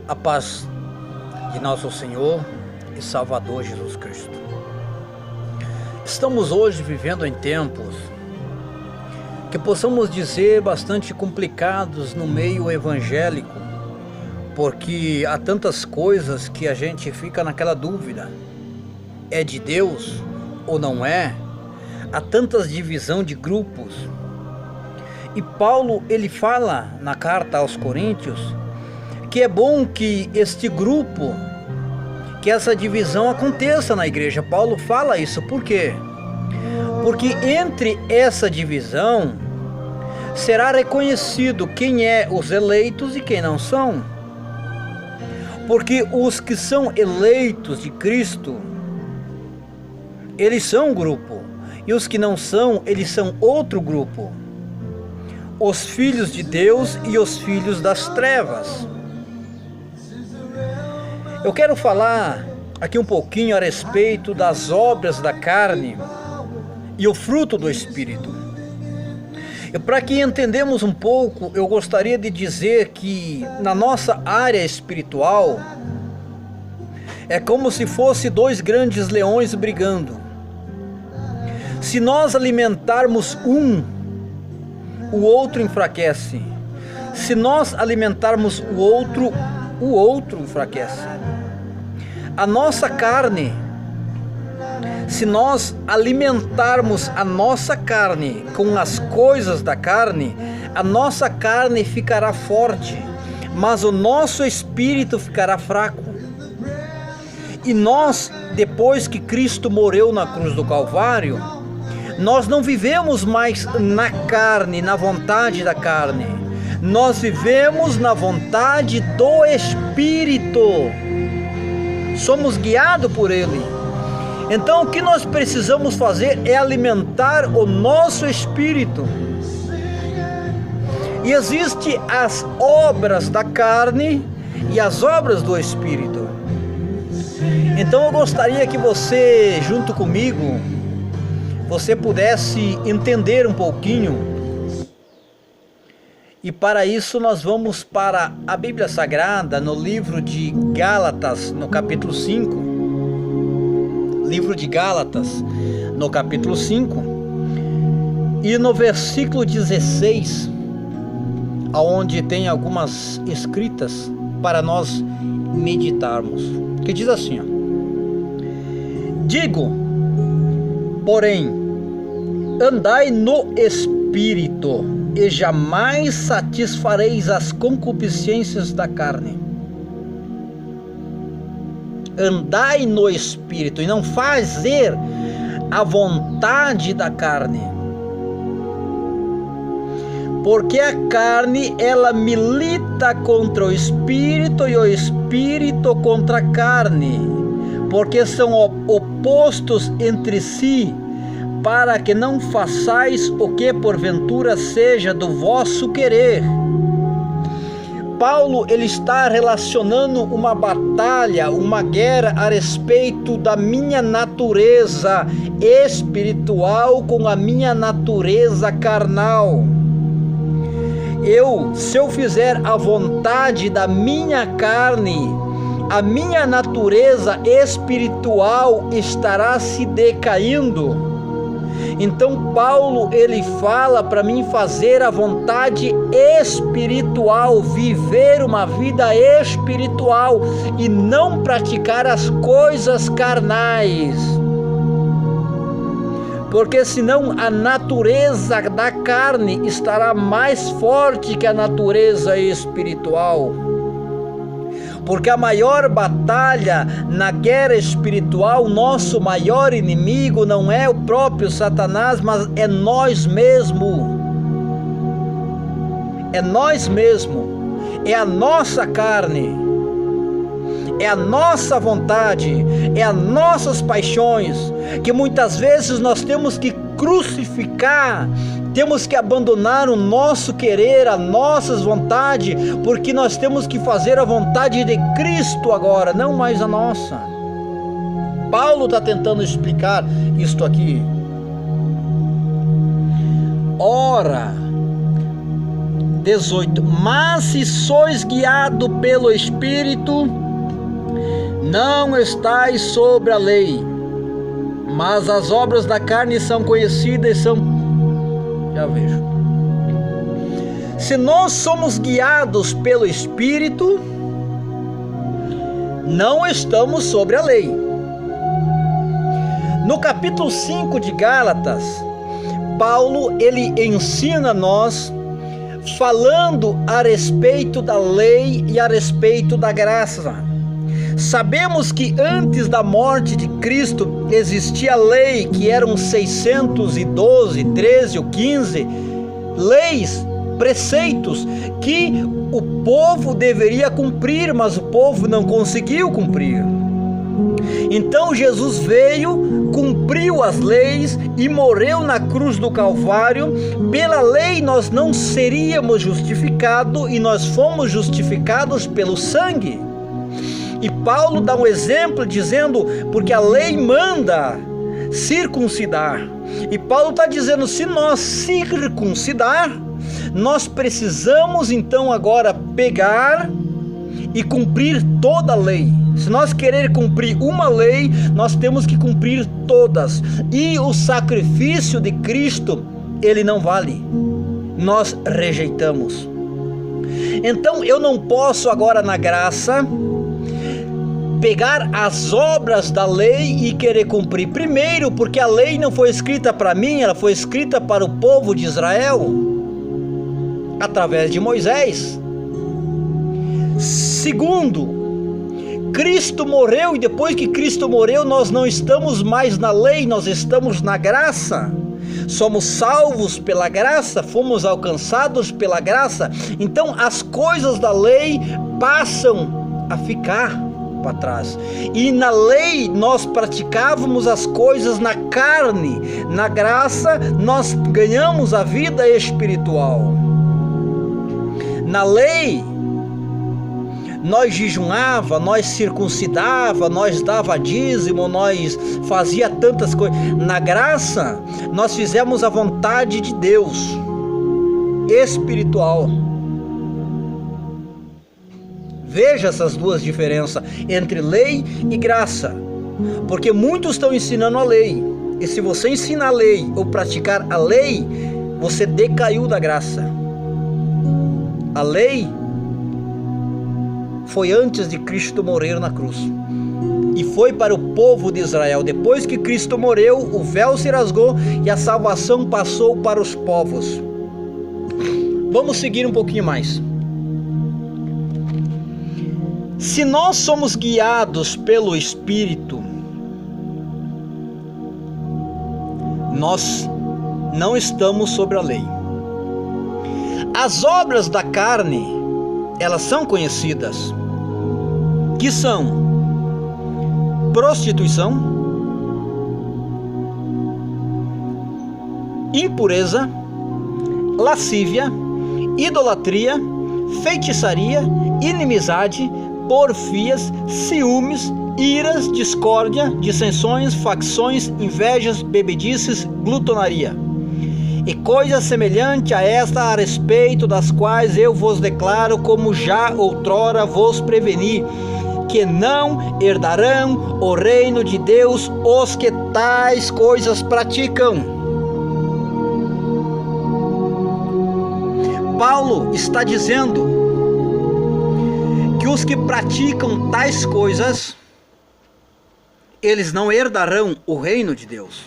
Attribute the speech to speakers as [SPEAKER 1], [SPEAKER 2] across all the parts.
[SPEAKER 1] A paz de nosso Senhor e Salvador Jesus Cristo. Estamos hoje vivendo em tempos que possamos dizer bastante complicados no meio evangélico, porque há tantas coisas que a gente fica naquela dúvida: é de Deus ou não é? Há tantas divisão de grupos. E Paulo, ele fala na carta aos Coríntios que é bom que este grupo, que essa divisão aconteça na igreja. Paulo fala isso, por quê? Porque entre essa divisão será reconhecido quem é os eleitos e quem não são. Porque os que são eleitos de Cristo, eles são um grupo, e os que não são, eles são outro grupo. Os filhos de Deus e os filhos das trevas. Eu quero falar aqui um pouquinho a respeito das obras da carne e o fruto do Espírito. E para que entendamos um pouco, eu gostaria de dizer que na nossa área espiritual é como se fosse dois grandes leões brigando. Se nós alimentarmos um, o outro enfraquece. Se nós alimentarmos o outro enfraquece. A nossa carne, se nós alimentarmos a nossa carne com as coisas da carne, a nossa carne ficará forte, mas o nosso espírito ficará fraco. E nós, depois que Cristo morreu na cruz do Calvário, nós não vivemos mais na carne, na vontade da carne. Nós vivemos na vontade do Espírito. Somos guiados por Ele. Então o que nós precisamos fazer é alimentar o nosso espírito. E existem as obras da carne e as obras do Espírito. Então eu gostaria que você, junto comigo, você pudesse entender um pouquinho. E para isso nós vamos para a Bíblia Sagrada, no livro de Gálatas, no capítulo 5. Livro de Gálatas, no capítulo 5. E no versículo 16, onde tem algumas escritas para nós meditarmos. Que diz assim, ó: digo, porém, andai no Espírito, e jamais satisfareis as concupiscências da carne. Andai no Espírito, e não fazer a vontade da carne. Porque a carne, ela milita contra o Espírito, e o Espírito contra a carne, porque são opostos entre si, para que não façais o que porventura seja do vosso querer. Paulo, ele está relacionando uma batalha, uma guerra a respeito da minha natureza espiritual com a minha natureza carnal. Se eu fizer a vontade da minha carne, a minha natureza espiritual estará se decaindo. Então Paulo, ele fala para mim fazer a vontade espiritual, viver uma vida espiritual e não praticar as coisas carnais. Porque senão a natureza da carne estará mais forte que a natureza espiritual. Porque a maior batalha na guerra espiritual, nosso maior inimigo não é o próprio Satanás, mas é nós mesmos. É nós mesmos. É a nossa carne. É a nossa vontade. É as nossas paixões. Que muitas vezes nós temos que crucificar. Temos que abandonar o nosso querer, as nossas vontades, porque nós temos que fazer a vontade de Cristo agora, não mais a nossa. Paulo está tentando explicar isto aqui. Ora, 18. Mas se sois guiado pelo Espírito, não estáis sobre a lei. Mas as obras da carne são conhecidas, já vejo. Se nós somos guiados pelo Espírito, não estamos sobre a lei. No capítulo 5 de Gálatas, Paulo, ele ensina nós, falando a respeito da lei e a respeito da graça. Sabemos que antes da morte de Cristo existia a lei, que eram 612, 13 ou 15 leis, preceitos que o povo deveria cumprir, mas o povo não conseguiu cumprir. Então Jesus veio, cumpriu as leis e morreu na cruz do Calvário. Pela lei nós não seríamos justificados, e nós fomos justificados pelo sangue. E Paulo dá um exemplo dizendo, porque a lei manda circuncidar, e Paulo está dizendo, se nós circuncidar, nós precisamos então agora pegar e cumprir toda a lei. Se nós querer cumprir uma lei, nós temos que cumprir todas. E o sacrifício de Cristo, ele não vale. Nós rejeitamos. Então eu não posso agora na graça pegar as obras da lei e querer cumprir. Primeiro, porque a lei não foi escrita para mim, ela foi escrita para o povo de Israel, através de Moisés. Segundo, Cristo morreu, e depois que Cristo morreu, nós não estamos mais na lei, nós estamos na graça. Somos salvos pela graça, fomos alcançados pela graça. Então as coisas da lei passam a ficar para trás. E na lei nós praticávamos as coisas na carne. Na graça nós ganhamos a vida espiritual. Na lei nós jejuava, nós circuncidava, nós dava dízimo, nós fazia tantas coisas. Na graça nós fizemos a vontade de Deus espiritual. Veja essas duas diferenças entre lei e graça, porque muitos estão ensinando a lei, e se você ensinar a lei ou praticar a lei, você decaiu da graça. A lei foi antes de Cristo morrer na cruz, e foi para o povo de Israel. Depois que Cristo morreu, o véu se rasgou e a salvação passou para os povos. Vamos seguir um pouquinho mais. Se nós somos guiados pelo Espírito, nós não estamos sobre a lei. As obras da carne, elas são conhecidas, que são prostituição, impureza, lascívia, idolatria, feitiçaria, inimizade, porfias, ciúmes, iras, discórdia, dissensões, facções, invejas, bebedices, glutonaria e coisas semelhantes a esta, a respeito das quais eu vos declaro, como já outrora vos preveni, que não herdarão o reino de Deus os que tais coisas praticam. Paulo está dizendo que os que praticam tais coisas, eles não herdarão o reino de Deus.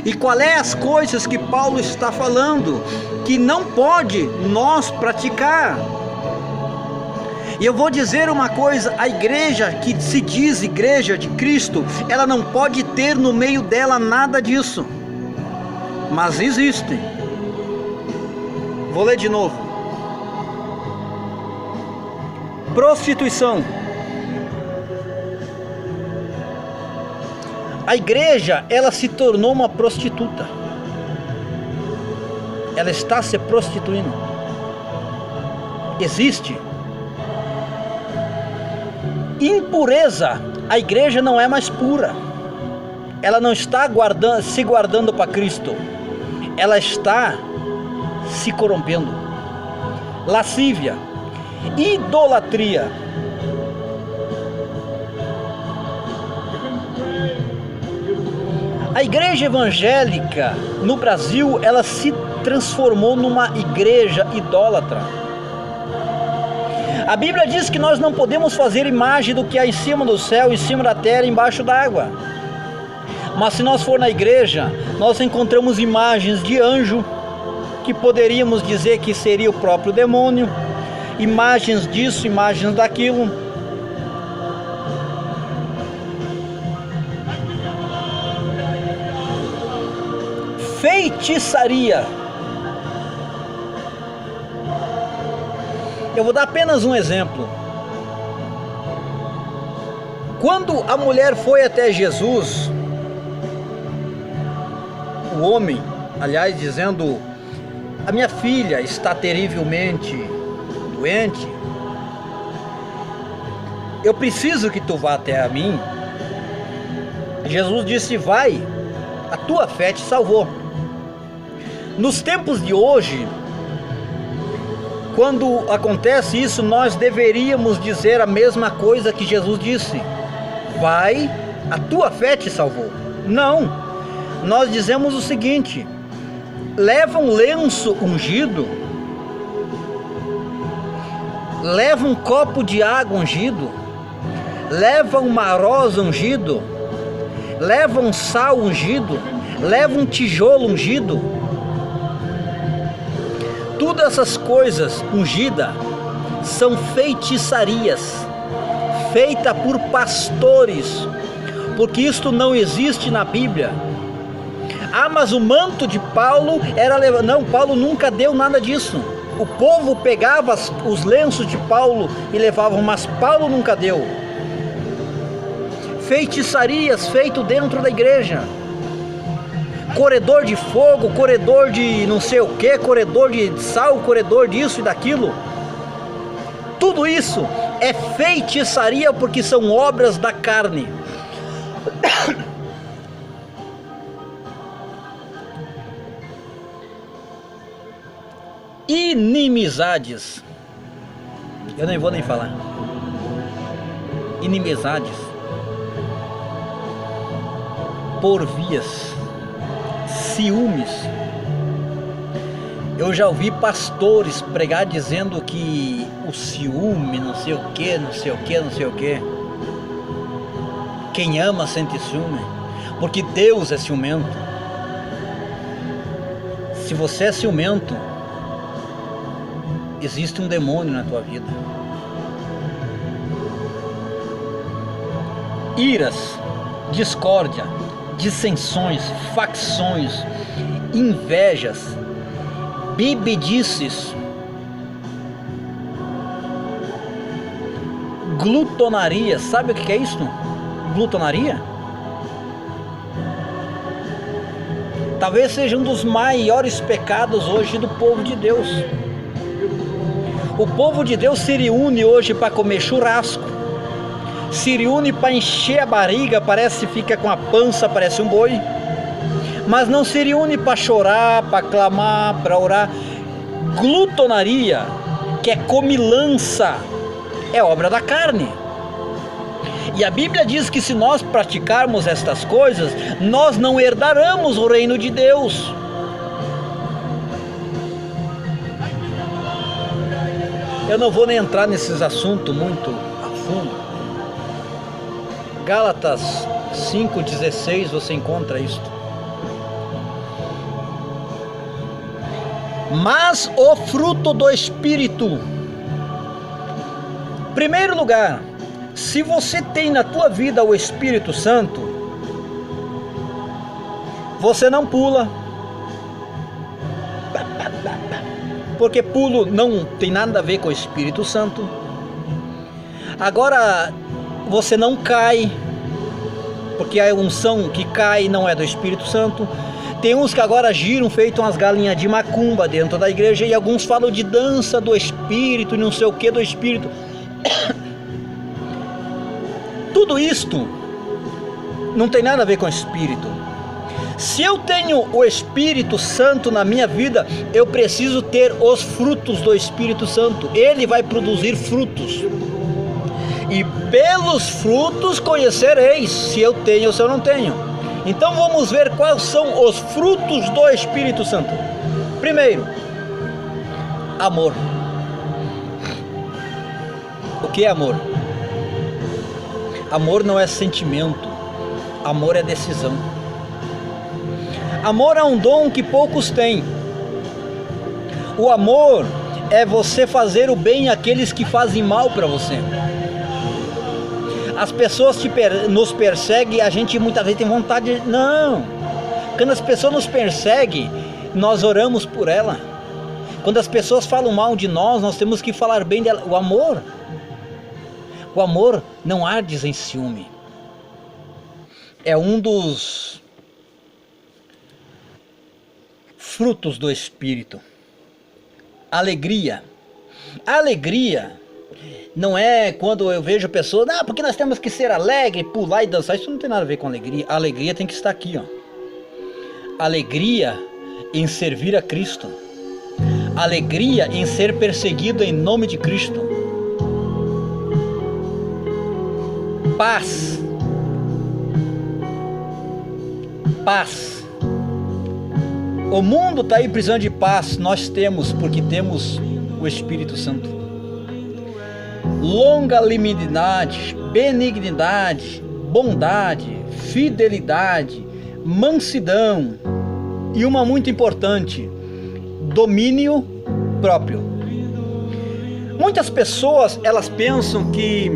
[SPEAKER 1] E qual é as coisas que Paulo está falando que não pode nós praticar? E eu vou dizer uma coisa: a igreja que se diz igreja de Cristo, ela não pode ter no meio dela nada disso, mas existe. Vou ler de novo. Prostituição. A igreja, ela se tornou uma prostituta. Ela está se prostituindo. Existe. Impureza. A igreja não é mais pura. Ela não está se guardando para Cristo. Ela está se corrompendo. lascívia, idolatria. A igreja evangélica no Brasil, ela se transformou numa igreja idólatra. A Bíblia diz que nós não podemos fazer imagem do que há em cima do céu, em cima da terra, embaixo d'água. Mas se nós for na igreja, nós encontramos imagens de anjo, que poderíamos dizer que seria o próprio demônio, imagens disso, imagens daquilo. Feitiçaria. Eu vou dar apenas um exemplo. Quando a mulher foi até Jesus, o homem, aliás, dizendo: a minha filha está terrivelmente doente, eu preciso que tu vá até a mim. Jesus disse: vai, a tua fé te salvou. Nos tempos de hoje, quando acontece isso, nós deveríamos dizer a mesma coisa que Jesus disse: vai, a tua fé te salvou. Não, nós dizemos o seguinte: leva um lenço ungido, leva um copo de água ungido, leva uma rosa ungido, leva um sal ungido, leva um tijolo ungido. Todas essas coisas ungidas são feitiçarias, feitas por pastores, porque isto não existe na Bíblia. Ah, mas o manto de Paulo era levado. Não, Paulo nunca deu nada disso. O povo pegava os lenços de Paulo e levavam, mas Paulo nunca deu. Feitiçarias feito dentro da igreja. Corredor de fogo, corredor de não sei o que, corredor de sal, corredor disso e daquilo. Tudo isso é feitiçaria, porque são obras da carne. Inimizades. Eu nem vou nem falar. Inimizades. Porfias. Ciúmes. Eu já ouvi pastores pregar dizendo que o ciúme, não sei o que, não sei o que, não sei o que. Quem ama sente ciúme, porque Deus é ciumento. Se você é ciumento, existe um demônio na tua vida. Iras, discórdia, dissensões, facções, invejas, bebedices, glutonaria. Sabe o que é isso? Glutonaria? Talvez seja um dos maiores pecados hoje do povo de Deus. O povo de Deus se reúne hoje para comer churrasco, se reúne para encher a barriga, parece que fica com a pança, parece um boi, mas não se reúne para chorar, para clamar, para orar. Glutonaria, que é comilança, é obra da carne. E a Bíblia diz que se nós praticarmos estas coisas, nós não herdaremos o reino de Deus. Eu não vou nem entrar nesses assuntos muito a fundo. Gálatas 5,16 você encontra isto. Mas o fruto do Espírito. Primeiro lugar, se você tem na tua vida o Espírito Santo, você não pula. Porque pulo não tem nada a ver com o Espírito Santo. Agora, você não cai, porque a unção que cai não é do Espírito Santo. Tem uns que agora giram feito umas galinhas de macumba dentro da igreja, e alguns falam de dança do Espírito e não sei o que do Espírito. Tudo isto não tem nada a ver com o Espírito. Se eu tenho o Espírito Santo na minha vida, eu preciso ter os frutos do Espírito Santo. Ele vai produzir frutos. E pelos frutos conhecereis se eu tenho ou se eu não tenho. Então vamos ver quais são os frutos do Espírito Santo. Primeiro, amor. O que é amor? Amor não é sentimento, amor é decisão. Amor é um dom que poucos têm. O amor é você fazer o bem àqueles que fazem mal para você. As pessoas nos perseguem, a gente muitas vezes tem vontade de... Não! Quando as pessoas nos perseguem, nós oramos por ela. Quando as pessoas falam mal de nós, nós temos que falar bem dela. O amor não arde em ciúme. É um dos frutos do Espírito. Alegria. Alegria não é quando eu vejo pessoas, porque nós temos que ser alegre, pular e dançar. Isso não tem nada a ver com alegria. A alegria tem que estar aqui, ó. Alegria em servir a Cristo. Alegria em ser perseguido em nome de Cristo. Paz. Paz. O mundo está aí precisando de paz. Nós temos, porque temos o Espírito Santo. Longanimidade, benignidade, bondade, fidelidade, mansidão e uma muito importante, domínio próprio. Muitas pessoas, elas pensam que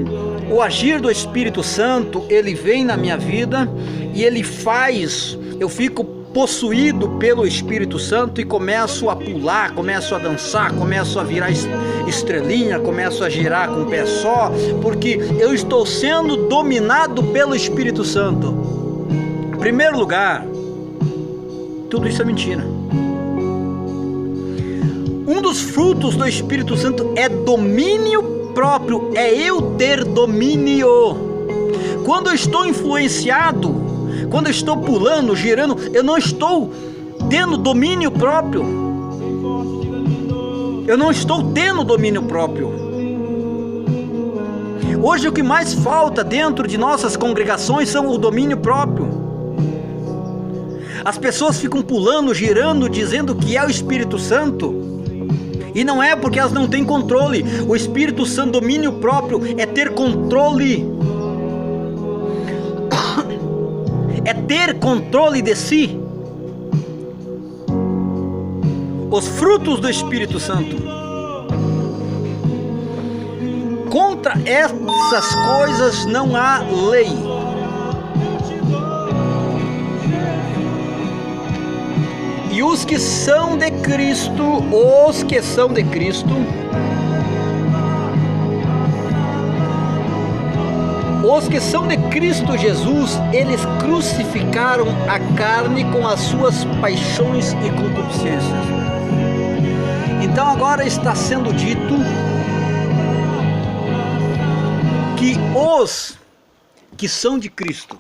[SPEAKER 1] o agir do Espírito Santo, ele vem na minha vida e ele faz, eu fico possuído pelo Espírito Santo e começo a pular, começo a dançar, começo a virar estrelinha, começo a girar com o pé só, porque eu estou sendo dominado pelo Espírito Santo. Em primeiro lugar, tudo isso é mentira. Um dos frutos do Espírito Santo é domínio próprio, é eu ter domínio. Quando eu estou influenciado, quando eu estou pulando, girando, eu não estou tendo domínio próprio. Eu não estou tendo domínio próprio. Hoje o que mais falta dentro de nossas congregações são o domínio próprio. As pessoas ficam pulando, girando, dizendo que é o Espírito Santo. E não é, porque elas não têm controle. O Espírito Santo, domínio próprio, é ter controle. É ter controle de si. Os frutos do Espírito Santo. Contra essas coisas não há lei. E os que são de Cristo, os que são de Cristo Jesus, eles crucificaram a carne com as suas paixões e concupiscências. Então agora está sendo dito que os que são de Cristo,